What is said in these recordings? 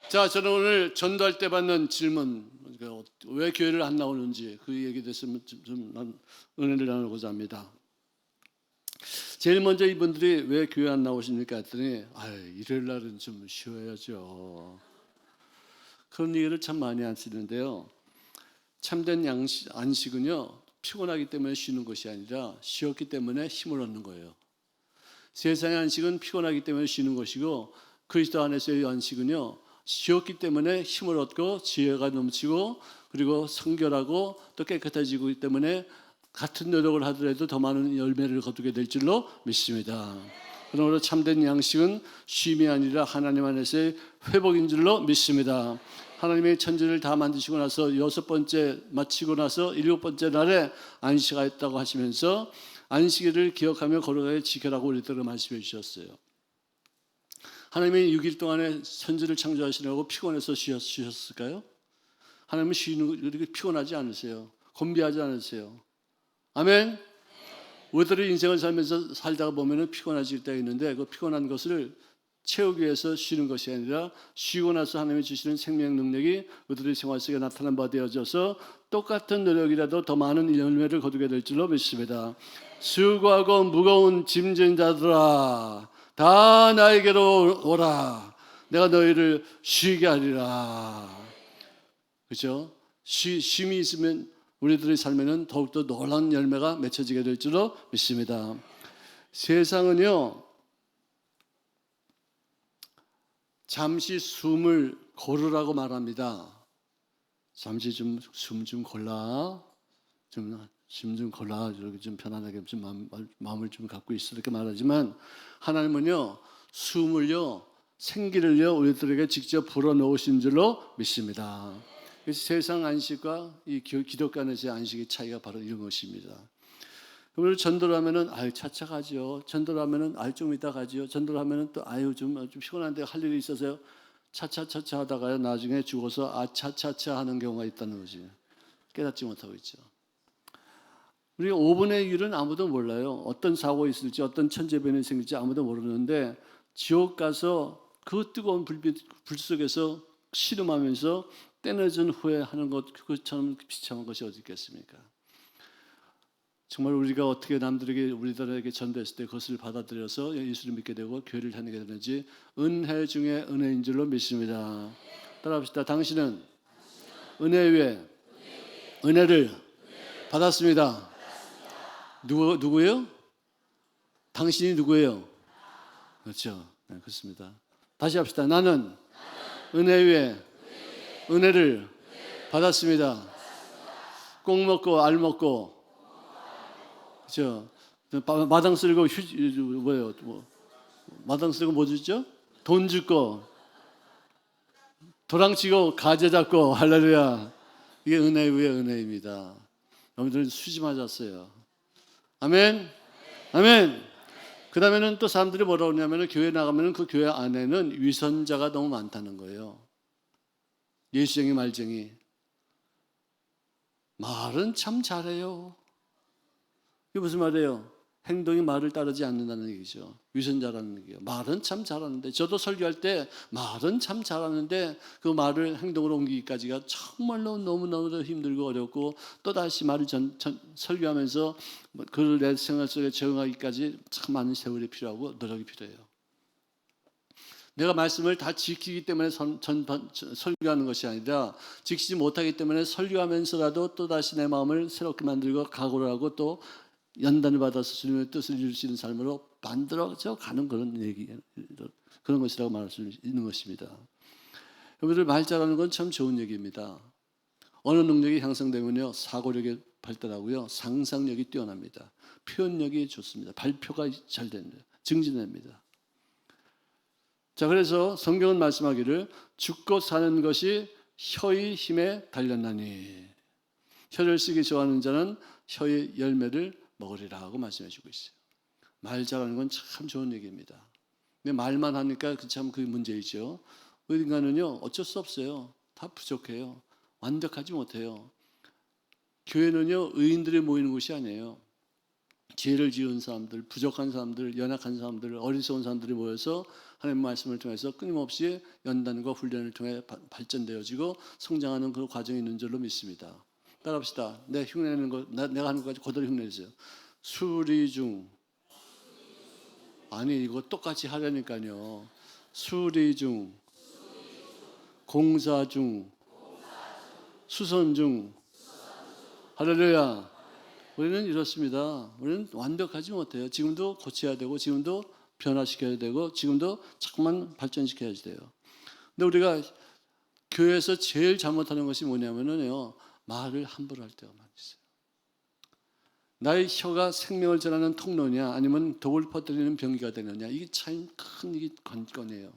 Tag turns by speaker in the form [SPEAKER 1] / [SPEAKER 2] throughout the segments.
[SPEAKER 1] 자, 저는 오늘 전도할 때 받는 질문, 왜 교회를 안 나오는지 그 얘기에 대해서 좀 은혜를 나누고자 합니다. 제일 먼저 이분들이 왜 교회 안 나오십니까 했더니 일요일 날은 좀 쉬어야죠. 그런 얘기를 참 많이 하시는데요. 참된 안식은요, 피곤하기 때문에 쉬는 것이 아니라 쉬었기 때문에 힘을 얻는 거예요. 세상의 안식은 피곤하기 때문에 쉬는 것이고, 그리스도 안에서의 안식은요, 쉬었기 때문에 힘을 얻고 지혜가 넘치고 그리고 성결하고 또 깨끗해지기 때문에 같은 노력을 하더라도 더 많은 열매를 거두게 될 줄로 믿습니다. 그러므로 참된 양식은 쉼이 아니라 하나님 안에서의 회복인 줄로 믿습니다. 하나님의 천지를 다 만드시고 나서 6번째 마치고 나서 7번째 날에 안식하였다고 하시면서 안식일을 기억하며 거룩하게 지켜라고 우리들을 말씀해 주셨어요. 하나님이 6일 동안에 천지를 창조하시려고 피곤해서 쉬셨을까요? 하나님은 쉬는 거 이렇게 피곤하지 않으세요. 곤비하지 않으세요. 아멘. 우리들이 인생을 살다가 보면 피곤해질 때가 있는데 그 피곤한 것을 채우기 위해서 쉬는 것이 아니라 쉬고 나서 하나님이 주시는 생명 능력이 우리들의 생활 속에 나타난 바 되어져서 똑같은 노력이라도 더 많은 열매를 거두게 될 줄로 믿습니다. 수고하고 무거운 짐진 자들아 다 나에게로 오라. 내가 너희를 쉬게 하리라. 그렇죠? 쉼이 있으면 우리들의 삶에는 더욱더 놀라운 열매가 맺혀지게 될 줄로 믿습니다. 세상은요, 잠시 숨을 고르라고 말합니다. 잠시 좀 숨 좀 골라, 숨 좀 골라, 이렇게 좀 편안하게 좀 마음을 좀 갖고 있어 이렇게 말하지만 하나님은요, 숨을요, 생기를요, 우리들에게 직접 불어넣으신 줄로 믿습니다. 그래서 세상 안식과 이 기독교 안에서의 안식의 차이가 바로 이런 것입니다. 그리고 전도를 하면은 차차 가죠. 전도를 하면은 좀 이따 가죠. 전도를 하면은 또 좀 피곤한데 할 일이 있어서요. 차차차차 하다가요 나중에 죽어서 차차차 하는 경우가 있다는 거지. 깨닫지 못하고 있죠. 우리 5분의 1은 아무도 몰라요. 어떤 사고가 있을지 어떤 천재변이 생길지 아무도 모르는데 지옥 가서 그 뜨거운 불 속에서 씨름하면서 떼내준 후에 하는 것 그것처럼 비참한 것이 어디 있겠습니까? 정말 우리가 어떻게 우리들에게 전도했을 때 그것을 받아들여서 예수를 믿게 되고 교회를 다니게 되는지 은혜 중에 은혜인 줄로 믿습니다. 따라합시다. 당신은 은혜 위에 은혜를 받았습니다. 누구예요? 당신이 누구예요? 그렇죠. 네, 그렇습니다. 다시 합시다. 나는 은혜 위에 은혜를 받았습니다. 꼭 먹고 알 먹고 그렇죠. 마당 쓸고 마당 쓸고 뭐 주죠? 돈 주고 도랑치고 가재 잡고 할렐루야. 이게 은혜 위에 은혜입니다. 여러분들은 수지 맞았어요. 아멘. 아멘. 그 다음에는 또 사람들이 뭐라고 하냐면 교회 나가면 그 교회 안에는 위선자가 너무 많다는 거예요. 예수쟁이 말쟁이. 말은 참 잘해요. 이게 무슨 말이에요? 행동이 말을 따르지 않는다는 얘기죠. 위선자라는 얘기예요. 말은 참 잘하는데 저도 설교할 때 말은 참 잘하는데 그 말을 행동으로 옮기기까지가 정말로 너무너무 힘들고 어렵고 또다시 말을 설교하면서 그를 내 생활 속에 적용하기까지 참 많은 세월이 필요하고 노력이 필요해요. 내가 말씀을 다 지키기 때문에 설교하는 것이 아니라 지키지 못하기 때문에 설교하면서라도 또다시 내 마음을 새롭게 만들고 각오를 하고 또 연단을 받아서 주님의 뜻을 이룰 수 있는 삶으로 만들어져 가는 그런 것이라고 말할 수 있는 것입니다. 여러분들 말 잘하는 건 참 좋은 얘기입니다. 언어 능력이 향상되면요 사고력이 발달하고요 상상력이 뛰어납니다. 표현력이 좋습니다. 발표가 잘 됩니다. 증진됩니다. 자, 그래서 성경은 말씀하기를 죽고 사는 것이 혀의 힘에 달렸나니 혀를 쓰기 좋아하는 자는 혀의 열매를 먹으리라 하고 말씀해 주고 있어요. 말 잘하는 건 참 좋은 얘기입니다. 근데 말만 하니까 참 그 문제이죠. 우리 인간은요 어쩔 수 없어요. 다 부족해요. 완벽하지 못해요. 교회는요 의인들이 모이는 곳이 아니에요. 죄를 지은 사람들, 부족한 사람들, 연약한 사람들, 어리석은 사람들이 모여서 하나님의 말씀을 통해서 끊임없이 연단과 훈련을 통해 발전되어지고 성장하는 그 과정이 있는 줄로 믿습니다. 따라합시다. 내 흉내내는 거, 내가 하는 거까지 그대로 흉내내세요. 수리 중. 아니, 이거 똑같이 하려니까요. 수리 중, 공사 중, 수선 중. 할렐루야. 우리는 이렇습니다. 우리는 완벽하지 못해요. 지금도 고쳐야 되고, 지금도 변화시켜야 되고, 지금도 자꾸만 발전시켜야 돼요. 근데 우리가 교회에서 제일 잘못하는 것이 뭐냐면요, 말을 함부로 할 때가 많이 있어요. 나의 혀가 생명을 전하는 통로냐, 아니면 독을 퍼뜨리는 병기가 되느냐, 이게 참 큰 이게 관건이에요.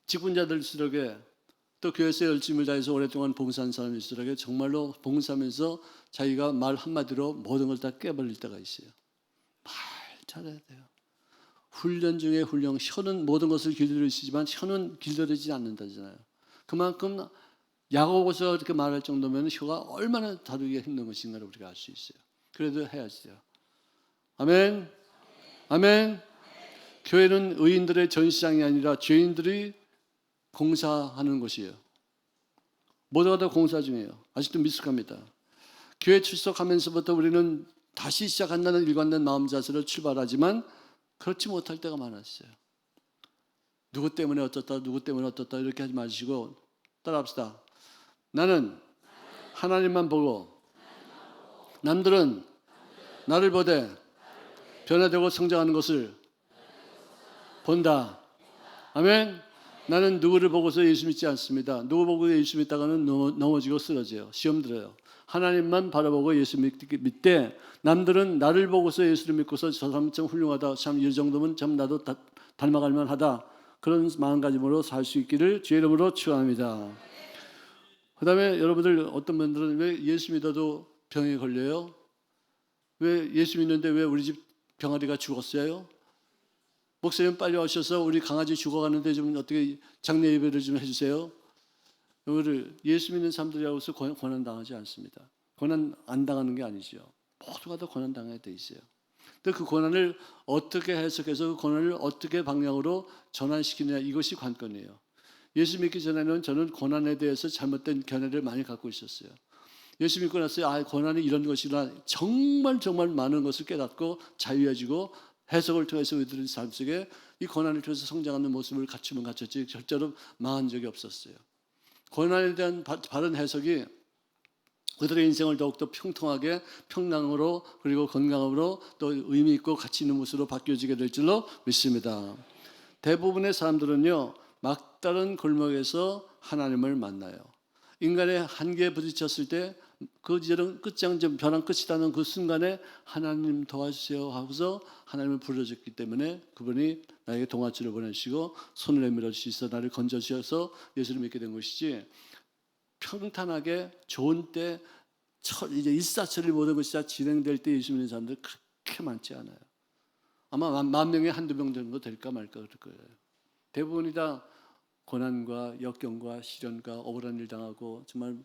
[SPEAKER 1] 직분자들수록에 또 교회에서 열심을 다해서 오랫동안 봉사한 사람일수록에 정말로 봉사하면서 자기가 말 한마디로 모든 걸 다 깨버릴 때가 있어요. 말 잘해야 돼요. 훈련 중에 훈련, 혀는 모든 것을 길들이시지만 혀는 길들이지 않는다잖아요. 그만큼 약오고서 이렇게 말할 정도면 혀가 얼마나 다루기가 힘든 것인가를 우리가 알 수 있어요. 그래도 해야지요. 아멘. 아멘. 교회는 의인들의 전시장이 아니라 죄인들이 공사하는 곳이에요. 모두가 다 공사 중이에요. 아직도 미숙합니다. 교회 출석하면서부터 우리는 다시 시작한다는 일관된 마음 자세로 출발하지만 그렇지 못할 때가 많았어요. 누구 때문에 어떻다, 누구 때문에 어떻다 이렇게 하지 마시고 따라합시다. 나는 하나님만 보고 남들은 나를 보되 변화되고 성장하는 것을 본다. 아멘. 나는 누구를 보고서 예수 믿지 않습니다. 누구 보고 예수 믿다가는 넘어지고 쓰러져요. 시험 들어요. 하나님만 바라보고 예수 믿되 남들은 나를 보고서 예수를 믿고서 저 사람 참 훌륭하다. 참 이 정도면 참 나도 닮아갈 만하다. 그런 마음가짐으로 살 수 있기를 주의 이름으로 축원합니다. 그 다음에 여러분들 어떤 분들은 왜 예수 믿어도 병에 걸려요? 왜 예수 믿는데 왜 우리 집 병아리가 죽었어요? 목사님 빨리 오셔서 우리 강아지 죽어가는데 좀 어떻게 장례 예배를 좀 해주세요. 이거를 예수 믿는 사람들이라고 해서 고난 당하지 않습니다. 고난 안 당하는 게 아니죠. 모두가 다 고난 당해야 돼 있어요. 근데 그 고난을 어떻게 해석해서 그 고난을 어떻게 방향으로 전환시키느냐, 이것이 관건이에요. 예수 믿기 전에는 저는 고난에 대해서 잘못된 견해를 많이 갖고 있었어요. 예수 믿고 나서 고난이 이런 것이나 정말 많은 것을 깨닫고 자유해지고 해석을 통해서 우리들의 삶 속에 이 고난을 통해서 성장하는 모습을 갖추면 갖췄지 절대로 망한 적이 없었어요. 고난에 대한 바른 해석이 그들의 인생을 더욱더 평통하게 평강으로 그리고 건강으로 또 의미 있고 가치 있는 모습으로 바뀌어지게 될 줄로 믿습니다. 대부분의 사람들은요, 막다른 골목에서 하나님을 만나요. 인간의 한계에 부딪혔을 때 그 이제는 끝장점 변한 끝이라는 그 순간에 하나님 도와주세요 하고서 하나님을 부르셨기 때문에 그분이 나에게 동아줄을 보내시고 손을 내밀어 주셔서 나를 건져 주셔서 예수를 믿게 된 것이지, 평탄하게 좋은 때 이제 일사천리 모든 것이 다 진행될 때 예수 믿는 사람들 그렇게 많지 않아요. 아마 10,000명에 한두 명 정도 될까 말까 그럴 거예요. 대부분이 다 고난과 역경과 시련과 억울한 일 당하고 정말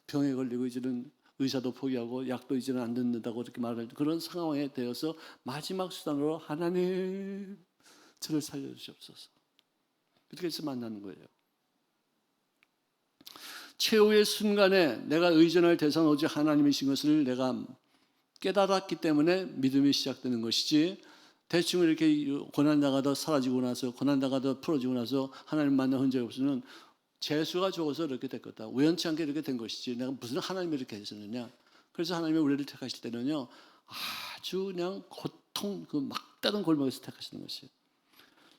[SPEAKER 1] 병에 걸리고 이제는 의사도 포기하고 약도 이제는 안 듣는다고 이렇게 말할 그런 상황에 되어서 마지막 수단으로 하나님 저를 살려주시옵소서. 그렇게 해서 만나는 거예요. 최후의 순간에 내가 의존할 대상은 오직 하나님이신 것을 내가 깨달았기 때문에 믿음이 시작되는 것이지, 대충 이렇게 고난당하다 사라지고 나서 고난당하다 풀어지고 나서 하나님 만난 흔적이 없으면 재수가 적어서 이렇게 됐겠다. 우연치 않게 이렇게 된 것이지 내가 무슨 하나님이 이렇게 했었느냐. 그래서 하나님이 우리를 택하실 때는요, 아주 그냥 고통 그 막다른 골목에서 택하시는 것이에요.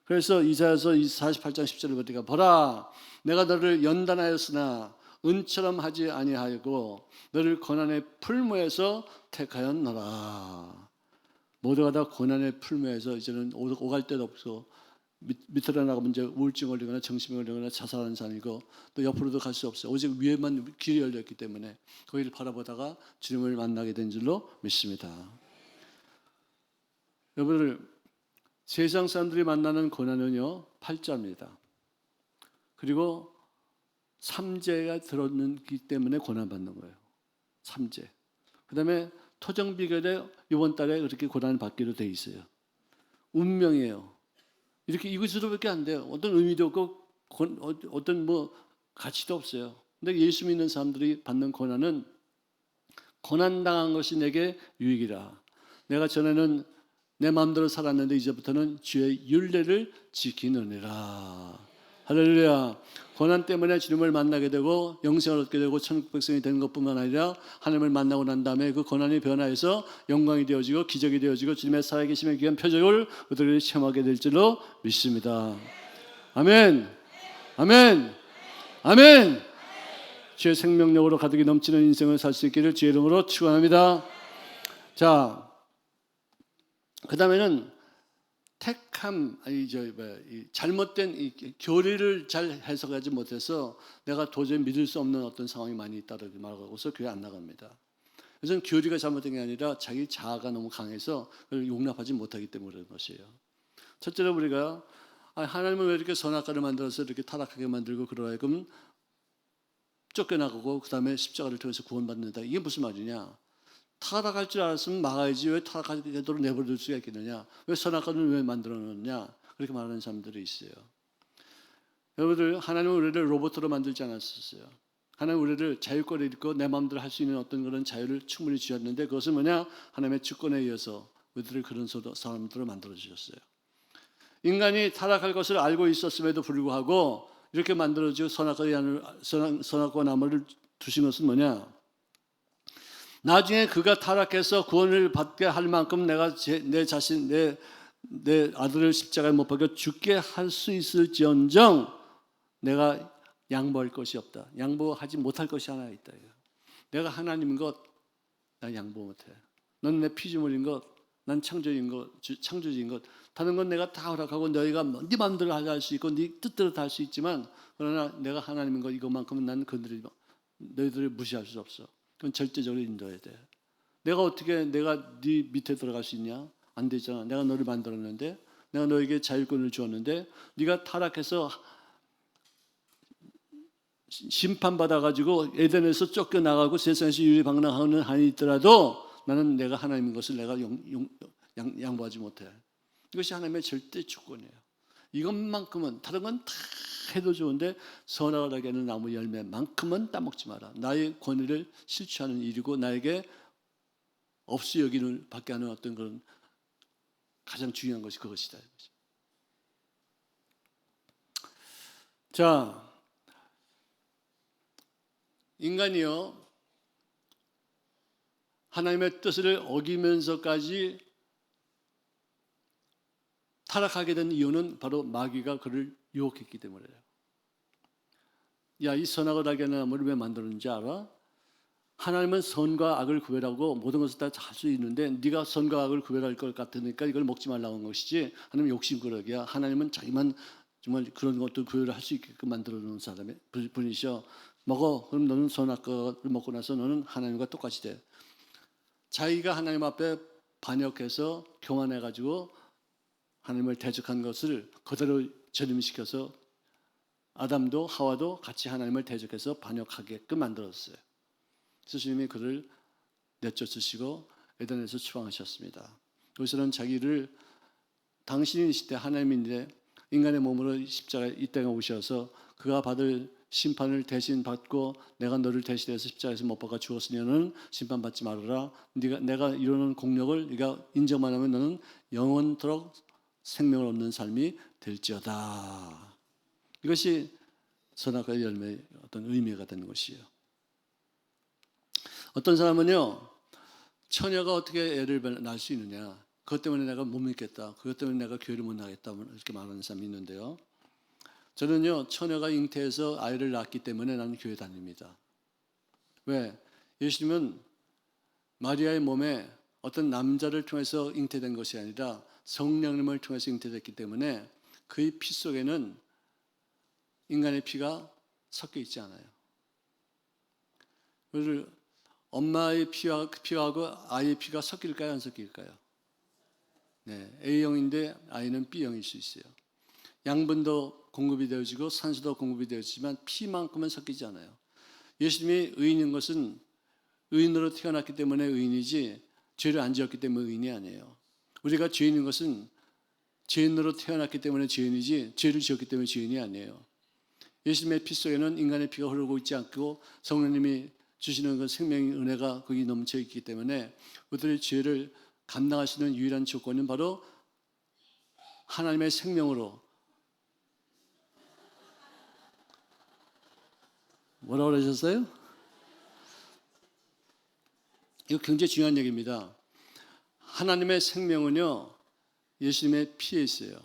[SPEAKER 1] 그래서 이사야서 48장 10절을 보니까 보라 내가 너를 연단하였으나 은처럼 하지 아니하고 너를 고난의 풀무에서 택하였노라. 모두가 다 고난의 풀무에서 이제는 오갈 데도 없어 밑으로 나가면 이제 우울증 걸리거나 정신병 걸리거나 자살하는 사람이고 또 옆으로도 갈 수 없어요. 오직 위에만 길이 열렸기 때문에 거기를 바라보다가 주님을 만나게 된 줄로 믿습니다. 여러분들, 세상 사람들이 만나는 고난은요 8자입니다. 그리고 3재가 들었기 때문에 고난받는 거예요. 3재. 그 다음에 토정비결에 이번 달에 그렇게 고난을 받기로 돼 있어요. 운명이에요. 이렇게 이것으로밖에 안 돼요. 어떤 의미도 없고 어떤 뭐 가치도 없어요. 근데 예수 믿는 사람들이 받는 고난은 고난 당한 것이 내게 유익이라. 내가 전에는 내 마음대로 살았는데 이제부터는 주의 율례를 지키느니라. 할렐루야. 고난 때문에 주님을 만나게 되고 영생을 얻게 되고 천국 백성이 되는 것뿐만 아니라 하나님을 만나고 난 다음에 그 고난이 변화해서 영광이 되어지고 기적이 되어지고 주님의 살아계심의 귀한 표적을 그들이 체험하게 될 줄로 믿습니다. 아멘. 아멘. 아멘. 주의 생명력으로 가득히 넘치는 인생을 살 수 있기를 주의 이름으로 축원합니다. 자, 그 다음에는 잘못된 이 교리를 잘 해석하지 못해서 내가 도저히 믿을 수 없는 어떤 상황이 많이 있다고 말하고서 교회 안 나갑니다. 그래서 교리가 잘못된 게 아니라 자기 자아가 너무 강해서 그걸 용납하지 못하기 때문에 그런 것이에요. 첫째로 우리가 하나님은 왜 이렇게 선악과를 만들어서 이렇게 타락하게 만들고 그러하여금 쫓겨나가고 그 다음에 십자가를 통해서 구원받는다. 이게 무슨 말이냐? 타락할 줄 알았으면 막아야지 왜 타락하게 되도록 내버려둘 수가 있겠느냐? 왜 선악과를 왜 만들어놨냐? 그렇게 말하는 사람들이 있어요. 여러분들, 하나님은 우리를 로봇으로 만들지 않았었어요. 하나님은 우리를 자유권을 잃고 내 마음대로 할 수 있는 어떤 그런 자유를 충분히 주셨는데 그것은 뭐냐? 하나님의 주권에 의해서 우리들을 그런 사람들로 만들어주셨어요. 인간이 타락할 것을 알고 있었음에도 불구하고 이렇게 만들어지고 선악과 나무를 두신 것은 뭐냐? 나중에 그가 타락해서 구원을 받게 할 만큼 내가 내 아들을 십자가에 못 박혀 죽게 할 수 있을지언정 내가 양보할 것이 없다. 양보하지 못할 것이 하나 있다. 내가 하나님인 것, 난 양보 못해. 넌 내 피조물인 것, 난 창조인 것. 다른 건 내가 다 허락하고 너희가 네 마음대로 할 수 있고 네 뜻대로 다 할 수 있지만 그러나 내가 하나님인 것 이것만큼은 난 너희들을 무시할 수 없어. 그건 절대적으로 인도해야 돼. 내가 네 밑에 들어갈 수 있냐? 안 되잖아. 내가 너를 만들었는데, 내가 너에게 자율권을 주었는데, 네가 타락해서 심판받아가지고 에덴에서 쫓겨나가고 세상에서 유리방랑하는 한이 있더라도 나는 내가 하나님인 것을 내가 양보하지 못해. 이것이 하나님의 절대 주권이에요. 이것만큼은 다른 건 다 해도 좋은데 선악을 하게 하는 나무 열매만큼은 따먹지 마라. 나의 권위를 실추하는 일이고 나에게 없이 여기는 받게 하는 어떤 그런 가장 중요한 것이 그것이다. 자, 인간이요 하나님의 뜻을 어기면서까지 타락하게 된 이유는 바로 마귀가 그를 유혹했기 때문이에요. 야, 이 선악을 하게 하는 나무를 왜 만들었는지 알아? 하나님은 선과 악을 구별하고 모든 것을 다 할 수 있는데 네가 선과 악을 구별할 것 같으니까 이걸 먹지 말라고 한 것이지 하나님 욕심꾸러기야. 하나님은 자기만 정말 그런 것도 구별을 할 수 있게끔 만들어 놓은 사람의 분이셔. 먹어. 그럼 너는 선악과를 먹고 나서 너는 하나님과 똑같이 돼. 자기가 하나님 앞에 반역해서 교만해가지고 하나님을 대적한 것을 그대로 전임시켜서 아담도 하와도 같이 하나님을 대적해서 반역하게끔 만들었어요. 그래서 주님이 그를 내쫓으시고 에덴에서 추방하셨습니다. 여기서는 자기를 당신이 시대 하나님인데 인간의 몸으로 십자가에 이 땅에 오셔서 그가 받을 심판을 대신 받고 내가 너를 대신해서 십자가에서 못 박아 죽었으면은 심판받지 말아라. 내가 이루는 공력을 네가 인정만 하면 너는 영원토록 생명을 얻는 삶이 될지어다. 이것이 선악과의 열매의 어떤 의미가 되는 것이에요. 어떤 사람은요, 처녀가 어떻게 애를 낳을 수 있느냐, 그것 때문에 내가 못 믿겠다, 그것 때문에 내가 교회를 못 나겠다, 이렇게 말하는 사람이 있는데요. 저는요, 처녀가 잉태해서 아이를 낳았기 때문에 나는 교회 다닙니다. 왜? 예수님은 마리아의 몸에 어떤 남자를 통해서 잉태된 것이 아니라 성령님을 통해서 잉태됐기 때문에 그의 피 속에는 인간의 피가 섞여 있지 않아요. 그래서 엄마의 피하고 아이의 피가 섞일까요? 안 섞일까요? 네, A형인데 아이는 B형일 수 있어요. 양분도 공급이 되어지고 산소도 공급이 되어지지만 피만큼은 섞이지 않아요. 예수님이 의인인 것은 의인으로 태어났기 때문에 의인이지 죄를 안 지었기 때문에 의인이 아니에요. 우리가 죄인인 것은 죄인으로 태어났기 때문에 죄인이지 죄를 지었기 때문에 죄인이 아니에요. 예수님의 피 속에는 인간의 피가 흐르고 있지 않고 성령님이 주시는 그 생명의 은혜가 거기 넘쳐 있기 때문에 우리들의 죄를 감당할 수 있는 유일한 조건은 바로 하나님의 생명으로, 뭐라고 그러셨어요? 이거 굉장히 중요한 얘기입니다. 하나님의 생명은요, 예수님의 피에 있어요.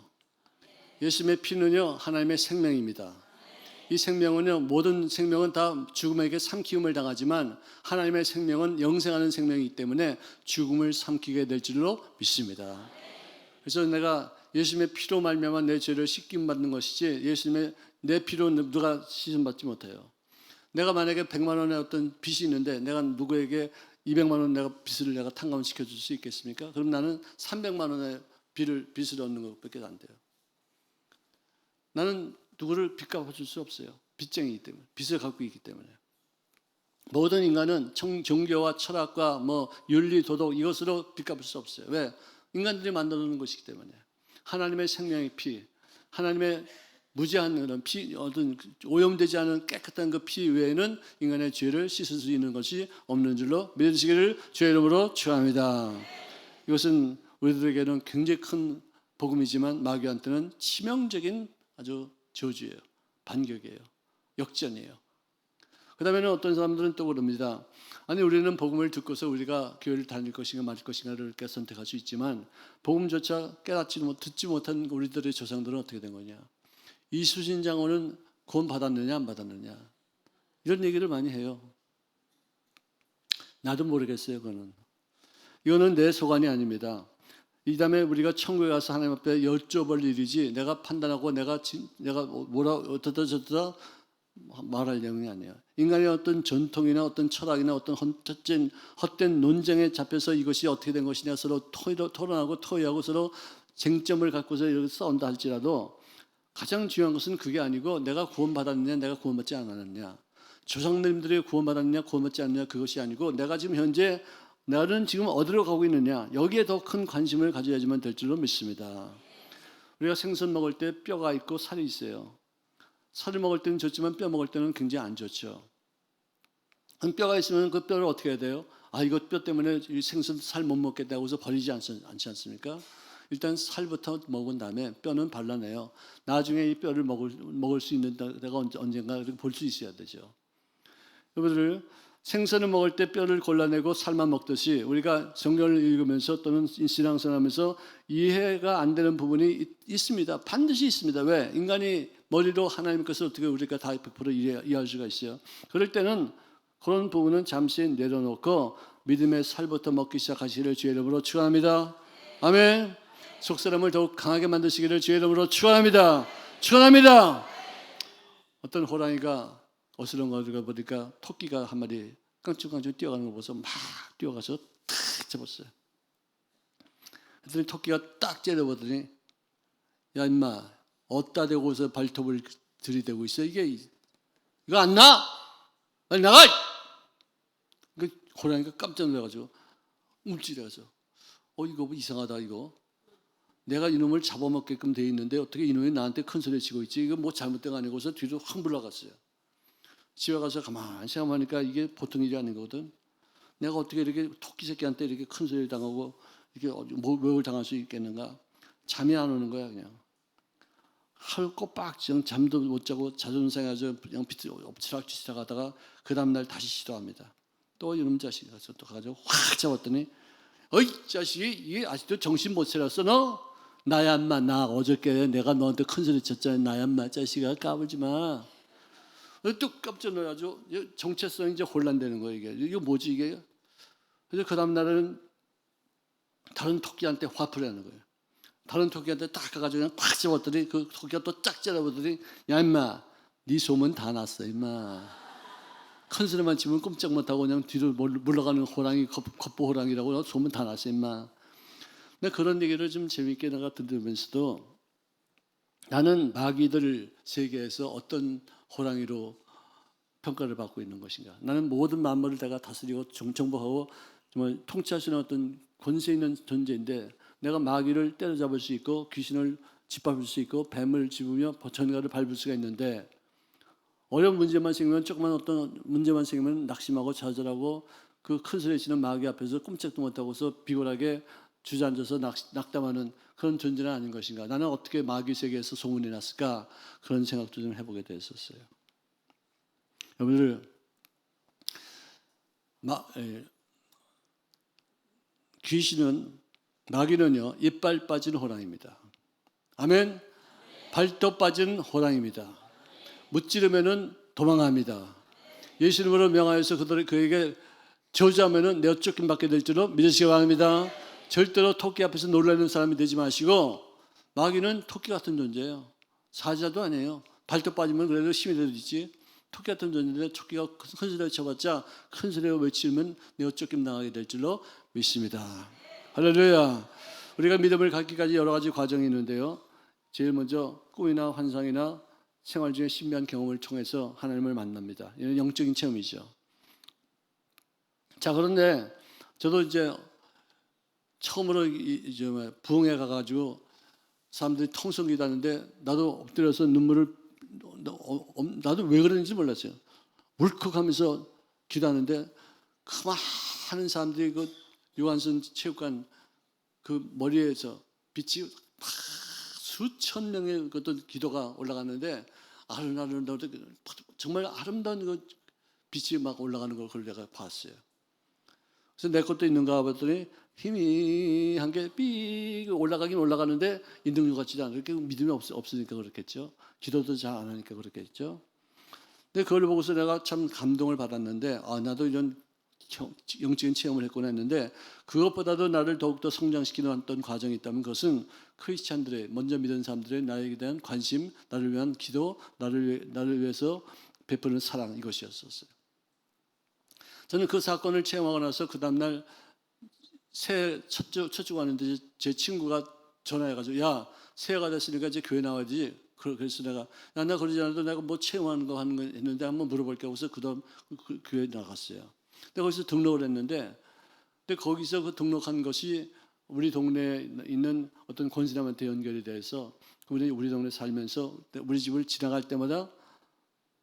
[SPEAKER 1] 예수님의 피는요, 하나님의 생명입니다. 이 생명은요, 모든 생명은 다 죽음에게 삼키움을 당하지만 하나님의 생명은 영생하는 생명이기 때문에 죽음을 삼키게 될 줄로 믿습니다. 그래서 내가 예수님의 피로 말미암아 내 죄를 씻김 받는 것이지 예수님의 내 피로 누가 씻음 받지 못해요. 내가 만약에 100만 원의 어떤 빚이 있는데 내가 누구에게 200만 원 내가 빚을 내가 탕감시켜 줄 수 있겠습니까? 그럼 나는 300만 원의 빚을 얻는 것밖에 안 돼요. 나는 누구를 빚 갚아줄 수 없어요. 빚쟁이기 때문에, 빚을 갖고 있기 때문에. 모든 인간은 종교와 철학과 윤리, 도덕 이것으로 빚 갚을 수 없어요. 왜? 인간들이 만들어 놓은 것이기 때문에. 하나님의 생명의 피, 하나님의 무지한 그런 피, 어떤 오염되지 않은 깨끗한 그 피 외에는 인간의 죄를 씻을 수 있는 것이 없는 줄로 믿으시기를 주의 이름으로 축원합니다. 이것은 우리들에게는 굉장히 큰 복음이지만 마귀한테는 치명적인 아주 저주예요. 반격이에요. 역전이에요. 그 다음에는 어떤 사람들은 또 그럽니다. 아니 우리는 복음을 듣고서 우리가 교회를 다닐 것인가 말 것인가를 이렇게 선택할 수 있지만 복음조차 듣지 못한 우리들의 조상들은 어떻게 된 거냐. 이수신 장로는 구원 받았느냐 안 받았느냐 이런 얘기를 많이 해요. 나도 모르겠어요. 이거는 내 소관이 아닙니다. 이 다음에 우리가 천국에 가서 하나님 앞에 여쭤볼 일이지 내가 판단하고 내가 뭐라 어떠다 저떠다 말할 내용이 아니에요. 인간의 어떤 전통이나 어떤 철학이나 어떤 헛된 논쟁에 잡혀서 이것이 어떻게 된 것이냐 서로 토론하고 토의하고 서로 쟁점을 갖고서 이렇게 싸운다 할지라도 가장 중요한 것은 그게 아니고 내가 구원받았느냐 내가 구원받지 않았느냐, 조상님들이 구원받았느냐 구원받지 않느냐 그것이 아니고 내가 지금 현재 나는 지금 어디로 가고 있느냐 여기에 더 큰 관심을 가져야지만 될 줄로 믿습니다. 우리가 생선 먹을 때 뼈가 있고 살이 있어요. 살을 먹을 때는 좋지만 뼈 먹을 때는 굉장히 안 좋죠. 그럼 뼈가 있으면 그 뼈를 어떻게 해야 돼요? 이거 뼈 때문에 이 생선 살 못 먹겠다고 해서 버리지 않지 않습니까? 일단 살부터 먹은 다음에 뼈는 발라내요. 나중에 이 뼈를 먹을 수 있는 데가 언젠가 볼 수 있어야 되죠. 여러분들 생선을 먹을 때 뼈를 골라내고 살만 먹듯이 우리가 성경을 읽으면서 또는 신앙생활하면서 이해가 안 되는 부분이 있습니다. 반드시 있습니다. 왜? 인간이 머리로 하나님 것을 어떻게 우리가 다 100% 이해할 수가 있어요. 그럴 때는 그런 부분은 잠시 내려놓고 믿음의 살부터 먹기 시작하시기를 주의 이름으로 축원합니다. 아멘. 속사람을 더욱 강하게 만드시기를 주의 이름으로 축원합니다. 축원합니다. 어떤 호랑이가 어슬렁거리가 보니까 토끼가 한 마리 깡충깡충 뛰어가는 거 보고서 막 뛰어가서 탁 잡았어요. 그랬더니 토끼가 딱 째려보더니 야 임마 어디다 대고서 발톱을 들이대고 있어. 이거 안 나? 빨리 나가! 그 호랑이가 깜짝 놀라가지고 움찔해서 이거 뭐 이상하다 이거. 내가 이놈을 잡아먹게끔 돼 있는데 어떻게 이놈이 나한테 큰 소리 치고 있지. 이거 뭐 잘못된 거 아니고서 뒤로 확 물러갔어요. 집에 가서 가만히 생각하니까 이게 보통 일이 아닌 거거든. 내가 어떻게 이렇게 토끼 새끼한테 이렇게 큰 소리를 당하고 이렇게 모욕을 당할 수 있겠는가. 잠이 안 오는 거야 그냥. 하루 꼬박지금 잠도 못 자고 자존심상해서 그냥 엎치락뒤치락 하다가 그 다음날 다시 시도합니다. 또 이놈 자식이 가서 또 가지고 확 잡았더니 어이 자식이 이게 아직도 정신 못 차렸어 너? 나야 인마 나 어저께 내가 너한테 큰 소리 쳤잖아. 나야 인마 자식아 까불지 마. 또 깜짝 놀라가지고 정체성이 이제 혼란되는 거예요. 이게 뭐지 이게? 그래서 그 다음 날은 다른 토끼한테 화풀이 하는 거예요. 다른 토끼한테 딱 가가지고 그냥 팍 집었더니 그 토끼가 또 쫙 째려보더니 야 임마 네 소문 다 났어 임마. 큰 소리만 치면 꼼짝 못하고 그냥 뒤로 물러가는 호랑이 겉보 호랑이라고 소문 다 났어 임마. 근데 그런 얘기를 좀 재밌게 내가 들으면서도 나는 마귀들 세계에서 어떤 호랑이로 평가를 받고 있는 것인가. 나는 모든 만물을 내가 다스리고 정복하고 정말 통치할 수 있는 어떤 권세 있는 존재인데 내가 마귀를 때려잡을 수 있고 귀신을 짓밟을 수 있고 뱀을 집으며 전갈을 밟을 수가 있는데 어려운 문제만 생기면 조그만 어떤 문제만 생기면 낙심하고 좌절하고 그 큰 소리 치는 마귀 앞에서 꼼짝도 못하고서 비굴하게 주저앉아서 낙담하는 그런 존재는 아닌 것인가. 나는 어떻게 마귀 세계에서 소문이 났을까. 그런 생각도 좀 해보게 됐었어요. 여러분들 귀신은 마귀는요 이빨 빠진 호랑입니다. 아멘. 발톱 빠진 호랑입니다. 무찌르면은 도망합니다. 예수 이름으로 명하여서 그에게 저주하면은 내어 쫓김 받게 될 줄로 믿으시기 바랍니다. 절대로 토끼 앞에서 놀라는 사람이 되지 마시고 마귀는 토끼 같은 존재예요. 사자도 아니에요. 발톱 빠지면 그래도 힘이 들지. 토끼 같은 존재인데 토끼가 큰 소리를 쳐봤자 큰 소리로 외치면 내어 쫓김 당하게 될 줄로 믿습니다. 할렐루야. 우리가 믿음을 갖기까지 여러 가지 과정이 있는데요. 제일 먼저 꿈이나 환상이나 생활 중에 신비한 경험을 통해서 하나님을 만납니다. 이런 영적인 체험이죠. 자, 그런데 저도 이제 처음으로 이제 부흥회 가가지고 사람들이 통성 기도하는데 나도 엎드려서 눈물을 나도 왜 그런지 몰랐어요. 울컥하면서 기도하는데 그 많은 사람들이 그 요한선 체육관 그 머리에서 빛이 막 수천 명의 어떤 기도가 올라갔는데 아름다운 정말 아름다운 그 빛이 막 올라가는 걸 그걸 내가 봤어요. 그래서 내 것도 있는가 봤더니 힘이 한 게 삐 올라가긴 올라가는데 인등유 같지도 않아요. 믿음이 없으니까 그렇겠죠. 기도도 잘 안 하니까 그렇겠죠. 근데 그걸 보고서 내가 참 감동을 받았는데 나도 이런 영적인 체험을 했구나 했는데 그것보다도 나를 더욱더 성장시키는 어떤 과정이 있다면 그것은 크리스찬들의 먼저 믿은 사람들의 나에게 대한 관심, 나를 위한 기도, 나를 위해서 베푸는 사랑 이것이었었어요. 저는 그 사건을 체험하고 나서 그 다음날 새해 첫 주 가는데 제 친구가 전화해가지고 야 새해가 됐으니까 이제 교회 나와야지. 그래서 내가 나 그러지 않아도 내가 뭐 체험하는 거 하는 거 했는데 한번 물어볼게 하고서 그다음 그 교회 나갔어요. 근데 거기서 등록을 했는데 근데 거기서 그 등록한 것이 우리 동네에 있는 어떤 권사님한테 연결이 돼서 그분이 우리 동네 살면서 우리 집을 지나갈 때마다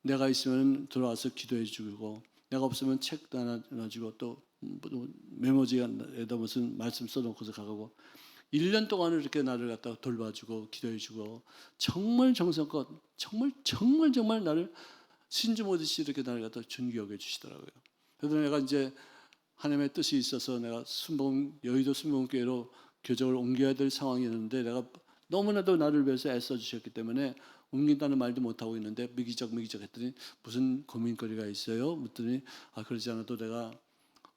[SPEAKER 1] 내가 있으면 들어와서 기도해 주고 내가 없으면 책도 하나 주고 또 메모지에다 무슨 말씀 써놓고서 가고 1년 동안을 이렇게 나를 갖다가 돌봐주고 기도해주고 정말 정성껏 정말 나를 신주모듯이 이렇게 나를 갖다가 존귀 여겨주시더라고요. 그래서 내가 이제 하나님의 뜻이 있어서 내가 여의도 순복음교회로 교적을 옮겨야 될 상황이었는데 내가 너무나도 나를 위해서 애써주셨기 때문에 옮긴다는 말도 못하고 있는데 미기적 했더니 무슨 고민거리가 있어요? 묻더니 그러지 않아도 내가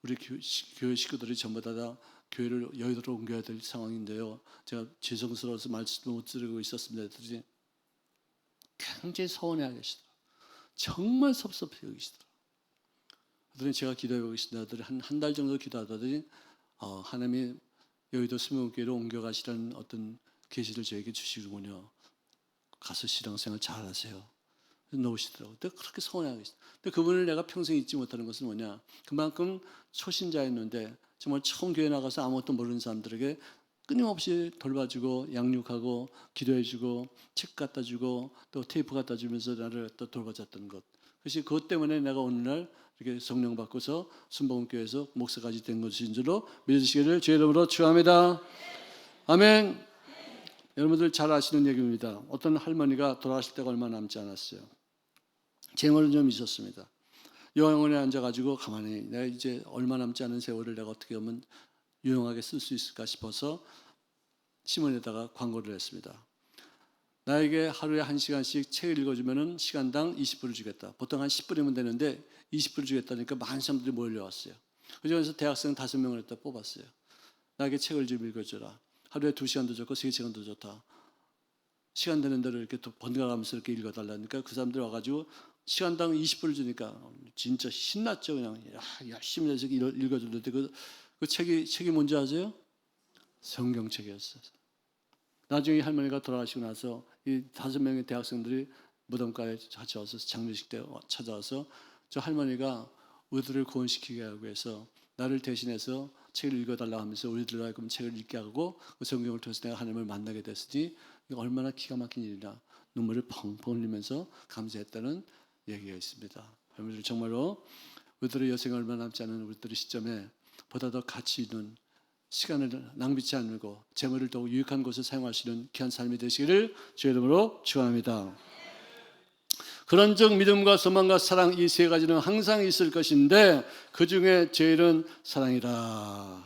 [SPEAKER 1] 우리 교회 식구들이 전부 다 교회를 여의도로 옮겨야 될 상황인데요. 제가 죄송스러워서 말씀을 못 드리고 있었습니다. 그랬더니 굉장히 서운해하고 계시더라고요. 정말 섭섭해 여기시더라고요. 그랬더니 제가 기도해 계신다더니 한 달 정도 기도하더니 하나님이 여의도 순복음교회로 옮겨가시라는 어떤 계시를 저에게 주시군요. 가서 신앙생활 잘하세요. 놓으시더라고요. 근데 그렇게 서운해하고 있어요. 근데 그분을 내가 평생 잊지 못하는 것은 뭐냐? 그만큼 초신자였는데 정말 처음 교회 나가서 아무것도 모르는 사람들에게 끊임없이 돌봐주고 양육하고 기도해주고 책 갖다 주고 또 테이프 갖다 주면서 나를 또 돌봐줬던 것. 그것이 그것 때문에 내가 오늘날 이렇게 성령 받고서 순복음교회에서 목사까지 된 것인 줄로 믿으시기를 주의 이름으로 축원합니다. 아멘. 여러분들 잘 아시는 얘기입니다. 어떤 할머니가 돌아가실 때가 얼마 남지 않았어요. 쟁얼은 좀 있었습니다. 요양원에 앉아가지고 가만히 내가 이제 얼마 남지 않은 세월을 내가 어떻게 하면 유용하게 쓸 수 있을까 싶어서 신문에다가 광고를 했습니다. 나에게 하루에 1시간씩 책을 읽어주면 시간당 20불을 주겠다. 보통 한 10불이면 되는데 20불을 주겠다니까 많은 사람들이 몰려왔어요. 그중에서 대학생 5명을 했다 뽑았어요. 나에게 책을 좀 읽어줘라. 하루에 2시간도 좋고 3시간도 좋다. 시간 되는 대로 이렇게 번갈아가면서 이렇게 읽어달라니까 그 사람들 와가지고 시간당 20불을 주니까 진짜 신났죠. 그냥 열심히 해서 읽어주는데 그 책이 뭔지 아세요? 성경책이었어요. 나중에 할머니가 돌아가시고 나서 이 5명의 대학생들이 무덤가에 같이 와서 장례식 때 찾아와서 저 할머니가 의들을 구원시키게 하기 위해서 나를 대신해서 책을 읽어달라고 하면서 우리들로 하여금 책을 읽게 하고 그 성경을 통해서 내가 하나님을 만나게 됐으니 이거 얼마나 기가 막힌 일이나 눈물을 펑펑 흘리면서 감사했다는 얘기가 있습니다. 여러분들 정말로 우리들의 여생이 얼마 남지 않은 우리들의 시점에 보다 더 가치 있는 시간을 낭비치 않고 재물을 더욱 유익한 곳에 사용하시는 귀한 삶이 되시기를 주의 이름으로 축원합니다. 그런즉 믿음과 소망과 사랑 이 세 가지는 항상 있을 것인데 그 중에 제일은 사랑이라.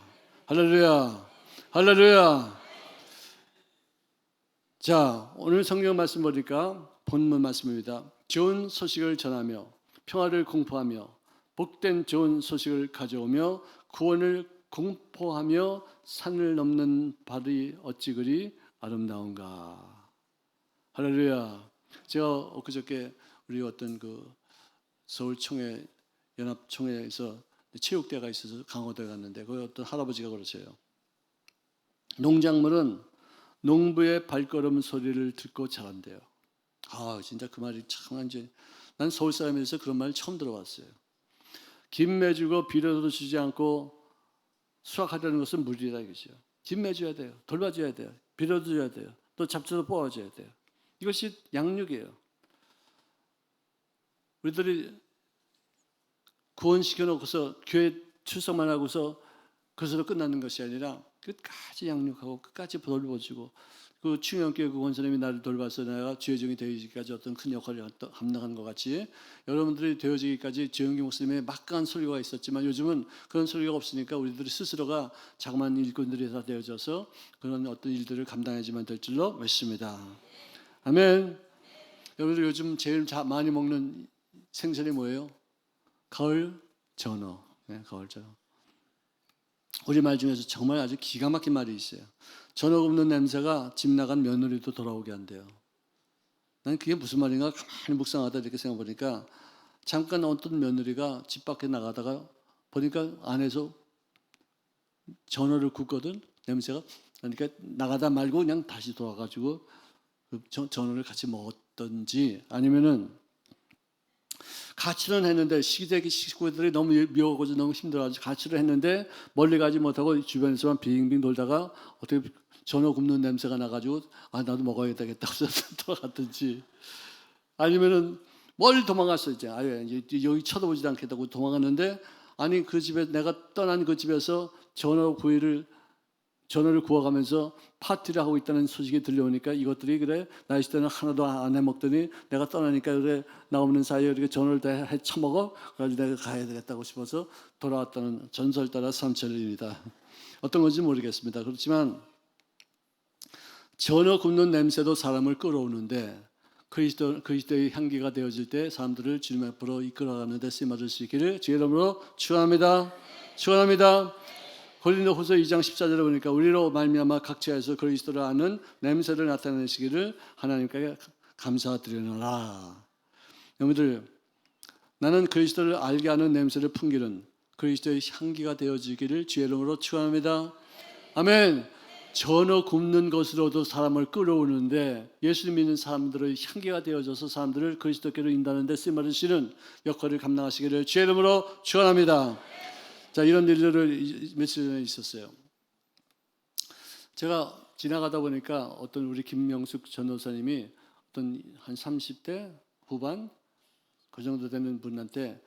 [SPEAKER 1] 할렐루야, 할렐루야. 자, 오늘 성경 말씀 보니까 본문 말씀입니다. 좋은 소식을 전하며 평화를 공포하며 복된 좋은 소식을 가져오며 구원을 공포하며 산을 넘는 발이 어찌 그리 아름다운가. 할렐루야. 제가 엊그저께 우리 어떤 그 서울총회 연합총회에서 체육대회가 있어서 강화도에 갔는데 거기 어떤 할아버지가 그러세요. 농작물은 농부의 발걸음 소리를 듣고 자란대요. 아, 진짜 그 말이 참 완전. 난 서울 사람에서 그런 말 처음 들어봤어요. 김매주고 비료도 주지 않고 수확하려는 것은 무리다 이거죠. 김매줘야 돼요. 돌봐줘야 돼요. 비료도 줘야 돼요. 또 잡초도 뽑아줘야 돼요. 이것이 양육이에요. 우리들이 구원시켜놓고서 교회 출석만 하고서 그것으로 끝나는 것이 아니라 끝까지 양육하고 끝까지 돌봐주고 그 충영교회 그 권사님이 나를 돌봐서 내가 주의종이 되어지기까지 어떤 큰 역할을 감당한 것 같이 여러분들이 되어지기까지 주영기 목사님의 막강한 설교가 있었지만 요즘은 그런 설교가 없으니까 우리들이 스스로가 자그마한 일꾼들이 다 되어져서 그런 어떤 일들을 감당하지만 될 줄로 믿습니다. 아멘. 여러분들 요즘 제일 많이 먹는 생선이 뭐예요? 가을 전어. 네, 가을 전어. 우리말 중에서 정말 아주 기가 막힌 말이 있어요. 전어 굽는 냄새가 집 나간 며느리도 돌아오게 한대요. 난 그게 무슨 말인가 가만히 묵상하다 이렇게 생각해보니까 잠깐 어떤 며느리가 집 밖에 나가다가 보니까 안에서 전어를 굽거든. 냄새가. 그러니까 나가다 말고 그냥 다시 돌아가지고 그 전어를 같이 먹었던지 아니면은 가출은 했는데 시댁 식구들이 너무 미워가지고 너무 힘들어가지고 가출을 했는데 멀리 가지 못하고 주변에서만 빙빙 돌다가 어떻게 전어 굽는 냄새가 나가지고 아 나도 먹어야 되겠다고 돌아갔든지 아니면은 멀리 도망갔어 이제 아예 이제 여기 쳐다보지도 않겠다고 도망갔는데 아니 그 집에 내가 떠난 그 집에서 전어를 구워가면서 파티를 하고 있다는 소식이 들려오니까 이것들이 그래 나 있을 때는 하나도 안 해먹더니 내가 떠나니까 그래 나 없는 사이에 이렇게 전어를 다 해쳐먹어 그래가지고 내가 가야 되겠다고 싶어서 돌아왔다는 전설 따라 삼천리입니다. 어떤 건지 모르겠습니다. 그렇지만 전어 굽는 냄새도 사람을 끌어오는데 그리스도의 향기가 되어질 때 사람들을 주님 앞으로 이끌어가는 데 쓰임받을 수 있기를 주의 이름으로 축원합니다. 축원합니다. 고린도후서 2장 14절에 보니까 우리로 말미암아 각처에서 그리스도를 아는 냄새를 나타내시기를 하나님께 감사드리노라. 여러분들 나는 그리스도를 알게 하는 냄새를 풍기는 그리스도의 향기가 되어지기를 주의 이름으로 축원합니다. 아멘. 전어 굽는 것으로도 사람을 끌어오는데 예수 믿는 사람들의 향기가 되어져서 사람들을 그리스도께로 인도하는 데 쓰임받으시는 역할을 감당하시기를 주의 이름으로 축원합니다. 자, 이런 일들을 며칠 전에 있었어요. 제가 지나가다 보니까 어떤 우리 김명숙 전도사님이 어떤 한 30대 후반 그 정도 되는 분한테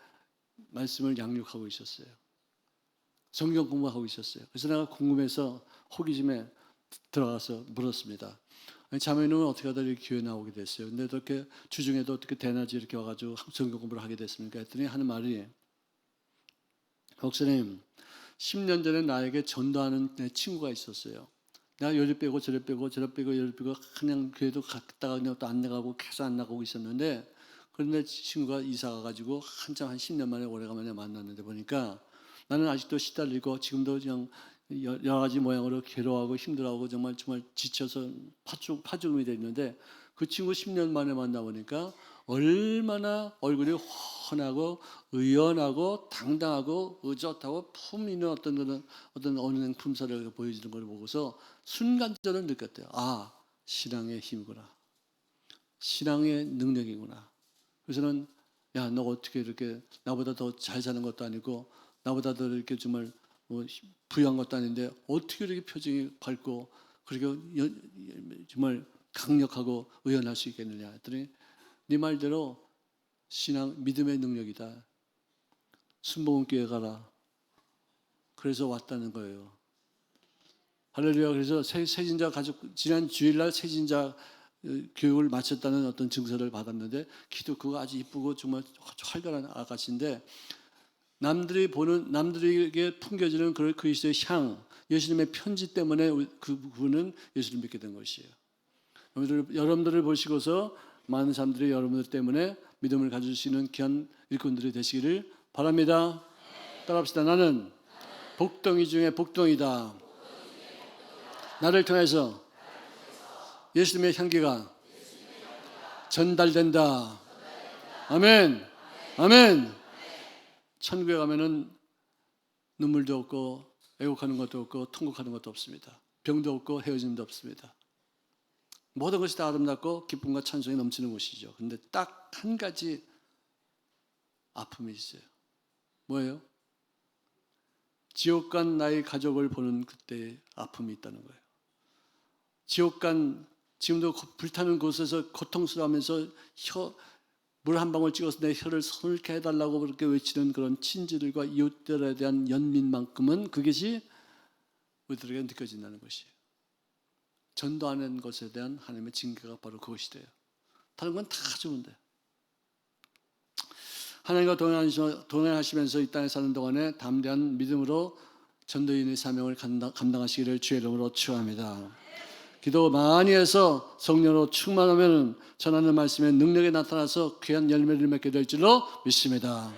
[SPEAKER 1] 말씀을 양육하고 있었어요. 성경 공부하고 있었어요. 그래서 내가 궁금해서 호기심에 들어가서 물었습니다. 아니, 자매는 어떻게 하다 이렇게 교회 나오게 됐어요? 근데 이렇게 주중에도 어떻게 대낮에 이렇게 와가지고 성경 공부를 하게 됐습니까? 했더니 하는 말이 목사님 10년 전에 나에게 전도하는 내 친구가 있었어요. 내가 요리 빼고 저리 빼고 저리 빼고 요리 빼고 그냥 교회도 갔다가 그냥 또 안 나가고 계속 안 나가고 있었는데 그런데 친구가 이사 가가지고 한참 한 10년 만에 오래간만에 만났는데 보니까 나는 아직도 시달리고 지금도 그냥 여러 가지 모양으로 괴로워하고 힘들어하고 정말 지쳐서 파죽음이 돼 있는데 그 친구 10년 만에 만나보니까 얼마나 얼굴이 훤하고 의연하고 당당하고 의젓하고 품 있는 어떤 언행 품사를 보여주는 걸 보고서 순간 저는 느꼈대요. 아, 신앙의 힘이구나. 신앙의 능력이구나. 그래서는 야, 너 어떻게 이렇게 나보다 더 잘 사는 것도 아니고 나보다 더 이렇게 정말 뭐 부유한 것도 아닌데 어떻게 이렇게 표정이 밝고 그렇게 정말 강력하고 의연할 수 있겠느냐 했더니 네 말대로 신앙 믿음의 능력이다. 순복음교회 가라. 그래서 왔다는 거예요. 할렐루야. 그래서 세진자 가족 지난 주일날 세진자 교육을 마쳤다는 어떤 증서를 받았는데 기도 그거 아주 이쁘고 정말 활달한 아가씨인데 남들에게 풍겨지는 그 그리스도의 향, 예수님의 편지 때문에 그분은 예수를 믿게 된 것이에요. 여러분들을 보시고서 많은 사람들이 여러분들 때문에 믿음을 가질 수 있는 귀한 일꾼들이 되시기를 바랍니다. 따라합시다. 나는 복덩이 중에 복덩이다. 나를 통해서 예수님의 향기가 전달된다. 아멘. 아멘. 천국에 가면은 눈물도 없고 애곡하는 것도 없고 통곡하는 것도 없습니다. 병도 없고 헤어짐도 없습니다. 모든 것이 다 아름답고 기쁨과 찬송이 넘치는 곳이죠. 그런데 딱 한 가지 아픔이 있어요. 뭐예요? 지옥 간 나의 가족을 보는 그때의 아픔이 있다는 거예요. 지옥 간 지금도 불타는 곳에서 고통스러워하면서 물 한 방울 찍어서 내 혀를 서늘케 해달라고 그렇게 외치는 그런 친지들과 이웃들에 대한 연민만큼은 그것이 우리들에게 느껴진다는 것이에요. 전도하는 것에 대한 하나님의 징계가 바로 그것이 돼요. 다른 건 다 좋은데 하나님과 동행하시면서 이 땅에 사는 동안에 담대한 믿음으로 전도인의 사명을 감당하시기를 주의 이름으로 축원합니다. 기도 많이 해서 성령으로 충만하면 전하는 말씀의 능력이 나타나서 귀한 열매를 맺게 될 줄로 믿습니다.